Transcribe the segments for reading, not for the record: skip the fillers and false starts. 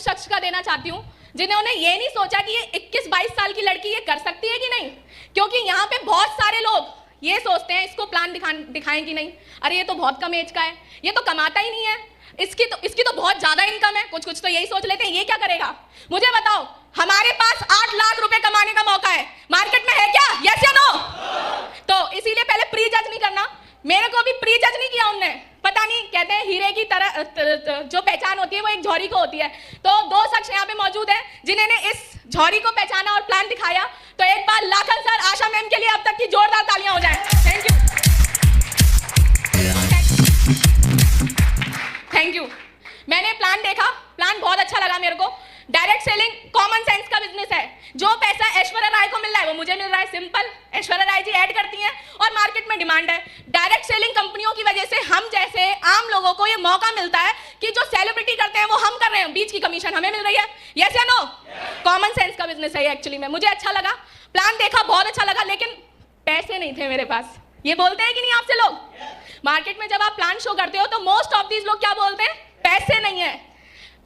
उस शख्स का देना चाहती हूँ जिन्होंने ये नहीं सोचा कि ये 21-22 साल की लड़की ये कर सकती है कि नहीं। क्योंकि यहाँ पे बहुत सारे लोग ये सोचते हैं इसको प्लान दिखाएं कि नहीं, अरे ये तो बहुत कम एज का है, ये तो कमाता ही नहीं है, इसकी तो बहुत ज्यादा इनकम है। कुछ तो यही सोच लेते हैं, ये क्या करेगा। मुझे बताओ, हमारे पास 8 लाख रुपए कमाने का मौका है, मार्केट में है क्या? यस या नो? तो इसीलिए पहले प्री जज नहीं करना। मेरे को भी प्री जज नहीं किया उनने। पता नहीं, कहते हैं हीरे की तरह जो पहचान होती है वो एक झोरी को होती है। तो 2 शख्स यहाँ पे मौजूद हैं जिन्होंने इस झोरी को पहचाना और प्लान दिखाया। तो एक बार लाखन सर, आशा मैम के लिए अब तक की जोरदार तालियां हो जाएं। Thank you. मैंने प्लान देखा, प्लान बहुत अच्छा लगा मेरे को। डायरेक्ट सेलिंग कॉमन सेंस का बिजनेस है। जो पैसा ऐश्वर्या राय को मिल रहा है वो मुझे मिल रहा है। सिंपल, ऐश्वर्या राय जी ऐड करती हैं और मार्केट में डिमांड है। डायरेक्ट सेलिंग कंपनियों की वजह से हम जैसे आम लोगों को ये मौका मिलता है कि जो सेलिब्रिटी करते हैं वो हम कर रहे हैं, बीच की कमीशन हमें मिल रही है। यस या नो? कॉमन सेंस का बिजनेस है एक्चुअली में। मुझे अच्छा लगा, प्लान देखा, बहुत अच्छा लगा, लेकिन पैसे नहीं थे मेरे पास। ये बोलते हैं कि नहीं आपसे लोग? मार्केट में जब आप प्लान शो करते हो तो मोस्ट ऑफ दीज लोग क्या बोलते हैं? पैसे नहीं है।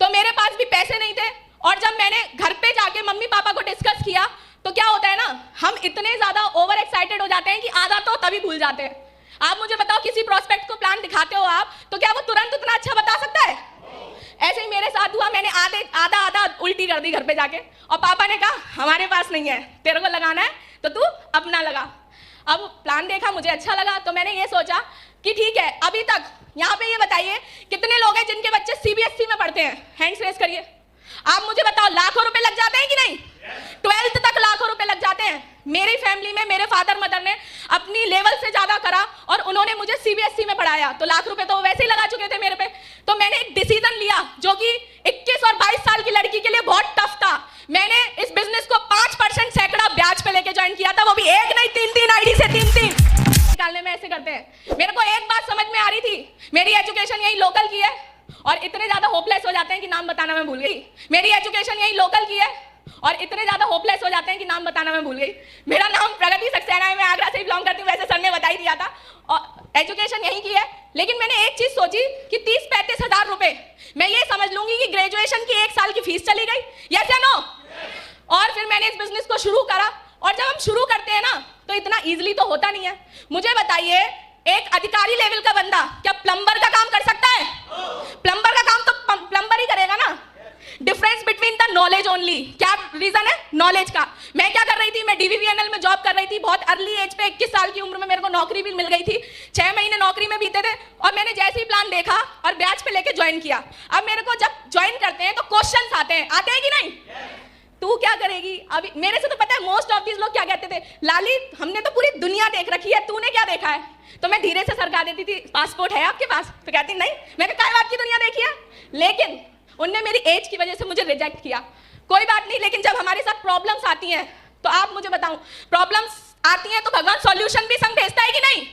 तो मेरे पास भी पैसे नहीं थे। और जब मैंने घर पे जाके मम्मी पापा को डिस्कस किया तो क्या होता है ना, हम इतने ज्यादा ओवर एक्साइटेड हो जाते हैं कि आधा तो तभी भूल जाते हैं। आप मुझे बताओ, किसी प्रोस्पेक्ट को प्लान दिखाते हो आप, तो क्या वो तुरंत उतना अच्छा बता सकता है? ऐसे ही मेरे साथ हुआ। मैंने आधा उल्टी कर दी घर पे जाके, और पापा ने कहा हमारे पास नहीं है, तेरे को लगाना है तो तू अपना लगा। अब प्लान देखा, मुझे अच्छा लगा, तो मैंने ये सोचा कि ठीक है, अभी तक यहाँ पे ये बताइए कितने लोग हैं जिनके बच्चे सीबीएसई में पढ़ते हैं? हैंड्स रेज करिए। आप मुझे बताओ, लाखों रुपए लग जाते हैं कि नहीं? 12th तक लाखों रुपए लग जाते हैं। मेरी फैमिली में मेरे फादर मदर ने अपनी लेवल से ज्यादा करा और उन्होंने मुझे सीबीएसई में पढ़ाया, तो लाख रुपए तो वैसे ही लगा चुके थे मेरे पे। तो मैंने एक डिसीजन लिया जो कि 21 और 22 साल की लड़की के लिए बहुत टफ था। मैंने इस बिजनेस को 5% सैकड़ा ब्याज पे लेके ज्वाइन किया था, वो भी एक नहीं 3 आईडी से 3 निकालने में ऐसे करते हैं। मेरे को एक बात समझ में आ रही थी, मेरी एजुकेशन यही लोकल की है, और इतने ज्यादा होपलेस हो जाते हैं कि नाम बताना मैं भूल गई। मेरी एजुकेशन यही लोकल की है और इतने ज्यादा होपलेस हो जाते हैं कि नाम बताना मैं भूल गई। मेरा नाम प्रगति सक्सेना है, मैं आगरा से बिलोंग करती हूँ, वैसे सर ने बता ही दिया था। और एजुकेशन यही की है, लेकिन मैंने एक चीज सोची कि 30-35 हजार रुपए मैं ये समझ लूंगी कि ग्रेजुएशन की 1 साल की फीस चली गई। यस या नो? और फिर मैंने इस बिजनेस को शुरू करा। और जब हम शुरू करते हैं ना तो इतना इजीली तो होता नहीं है। मुझे बताइए, एक अधिकारी लेवल का बंदा क्या प्लम्बर का काम कर सकता है? प्लम्बर का काम तो प्लम्बर ही करेगा ना। Difference between the knowledge only. क्या रीजन है? नॉलेज का। मैं क्या कर रही थी, मैं डीवीवीएनएल में जॉब कर रही थी। बहुत अर्ली एज पे 21 साल की उम्र में मेरे को नौकरी भी मिल गई थी। 6 महीने नौकरी में बीते थे और मैंने जैसे ही प्लान देखा और ब्याज पे लेके ज्वाइन किया। अब मेरे को जब ज्वाइन करते हैं तो क्वेश्चन आते हैं कि नहीं? तू क्या करेगी? अभी मेरे से तो पता है मोस्ट ऑफ दीज लोग क्या कहते थे, लाली हमने तो पूरी दुनिया देख रखी है, तूने क्या देखा है? तो मैं धीरे से सरका देती थी, पासपोर्ट है आपके पास? तो कहती नहीं। मैंने क्या बात की दुनिया देखी है? लेकिन उनने मेरी एज की वजह से मुझे रिजेक्ट किया। कोई बात नहीं, लेकिन जब हमारे साथ प्रॉब्लम्स आती हैं तो आप मुझे बताऊं, प्रॉब्लम्स आती हैं तो भगवान सॉल्यूशन भी संग भेजता है कि नहीं?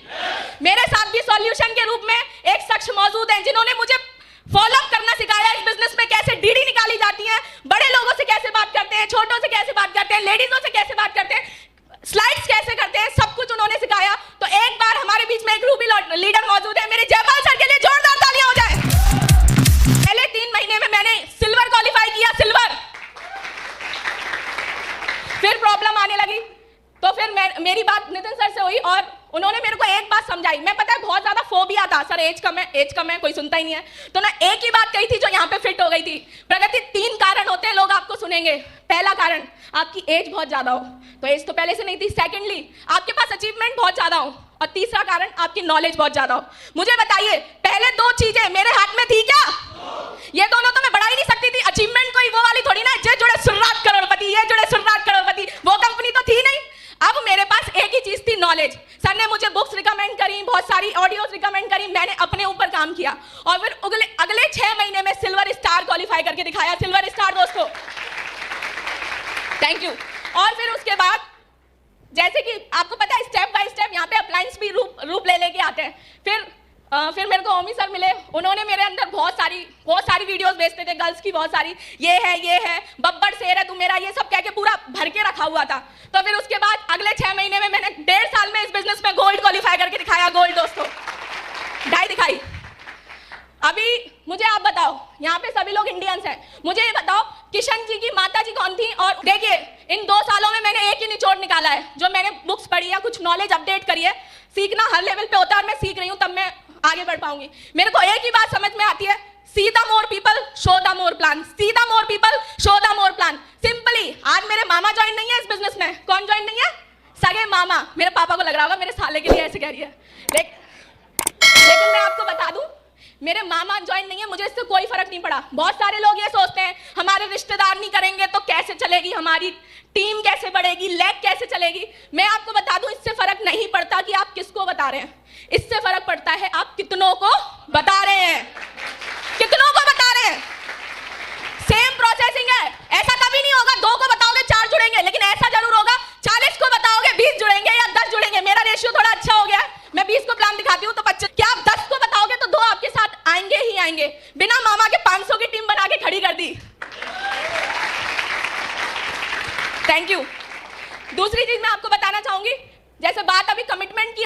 मेरे साथ भी सॉल्यूशन के रूप में एक शख्स मौजूद है जिन्होंने मुझे फॉलो अप करना सिखाया। इस बिजनेस में कैसे डीडी निकाली जाती है, बड़े लोगों से कैसे बात करते हैं, छोटों से कैसे बात करते हैं, लेडीजों से कैसे बात करते हैं, स्लाइड्स कैसे करते हैं, सब कुछ उन्होंने सिखाया। तो एक बार हमारे बीच में एक रूबी लीडर मौजूद है, मेरे जयपाल सर के लिए जोरदार तालियां हो जाए। पहले 3 महीने में मैंने सिल्वर क्वालिफाई किया, सिल्वर। फिर प्रॉब्लम आने लगी तो फिर मेरी बात नितिन सर से हुई और उन्होंने मेरे को एक बात समझाई। मैं पता है बहुत ज्यादा फोबिया था, सर एज कम है, कोई सुनता ही नहीं है। तो ना एक ही बात कही थी जो यहाँ पे फिट हो गई थी। प्रगति, 3 कारण होते हैं, लोग आपको सुनेंगे। पहला कारण, आपकी एज बहुत ज्यादा हो, तो एज तो पहले से नहीं थी। सेकेंडली, आपके पास अचीवमेंट बहुत ज्यादा हो, और तीसरा कारण, आपकी नॉलेज बहुत ज्यादा हो। मुझे बताइए, पहले 2 चीजें मेरे हाथ में थी क्या? ये दोनों तो मैं बढ़ा ही नहीं सकती थी। अचीवमेंट कोई वो वाली थोड़ी ना, ये जुड़े सुर्रात करोड़पति, ये जुड़े सुर्रात करोड़पति, वो कंपनी तो थी नहीं। अब मेरे पास एक ही चीज थी, नॉलेज। सर ने मुझे बुक्स रिकमेंड करी, बहुत सारी ऑडियोज रिकमेंड करी, मैंने अपने ऊपर काम किया और फिर अगले 6 महीने में सिल्वर स्टार क्वालिफाई करके दिखाया। सिल्वर स्टार दोस्तों, थैंक यू। और फिर उसके बाद जैसे कि आपको पता है स्टेप बाय स्टेप यहाँ पे अप्लायंस भी रूप ले लेके आते हैं। फिर मेरे को ओमी सर मिले, उन्होंने मेरे अंदर बहुत सारी वीडियोस भेजते थे, गर्ल्स की बहुत सारी, ये है बब्बर शेर है तू मेरा, ये सब कह के पूरा भर के रखा हुआ था। तो फिर उसके बाद अगले 6 महीने में मैंने 1.5 साल में इस बिजनेस में गोल्ड क्वालिफाई करके दिखाया। गोल्ड दोस्तों, डाई दिखाई। अभी मुझे आप बताओ, यहाँ पे सभी लोग इंडियंस हैं, मुझे ये बताओ देखिए, इन 2 सालों में मैंने एक ही निचोड़ निकाला है, जो मैंने बुक्स पढ़ी है, कुछ नॉलेज अपडेट करी है। सीखना हर लेवल पे होता है और मैं सीख रही हूँ, तब मैं आगे बढ़ पाऊंगी। मेरे को एक ही बात समझ में आती है, see the more people show the more plan, see the more people show the more plan. Simply, आज मेरे मामा ज्वाइन नहीं है इस बिजनेस में। कौन ज्वाइन नहीं है? सगे मामा। मेरे पापा को लग रहा होगा मेरे साले के लिए ऐसे कह रही है, लेकिन मैं आपको बता दूं, मेरे मामा ज्वाइन नहीं है, मुझे इससे कोई फर्क नहीं पड़ा। बहुत सारे लोग ये सोचते हैं हमारे रिश्तेदार नहीं करेंगे तो कैसे चलेगी हमारी टीम, कैसे बढ़ेगी, लेग कैसे चलेगी। मैं आपको बता दूं, इससे फर्क नहीं पड़ता कि आप किसको बता रहे हैं, इससे फर्क पड़ता है आप कितनों को बता रहे हैं, कितनों को बता रहे हैं। सेम प्रोसेसिंग है, ऐसा कभी नहीं होगा 2 को बताओगे 4 जुड़ेंगे, लेकिन ऐसा जरूर होगा 40 को बताओगे 20 जुड़ेंगे या 10 जुड़ेंगे। मेरा रेशियो थोड़ा अच्छा हो गया, मैं 20 को प्लान दिखाती हूँ तो 25। क्या आप 10 को बताओगे तो 2 आपके साथ आएंगे ही आएंगे। बिना मामा के 500 की टीम बना के खड़ी कर दी। Thank you. दूसरी चीज मैं आपको बताना चाहूंगी, जैसे बात अभी कमिटमेंट की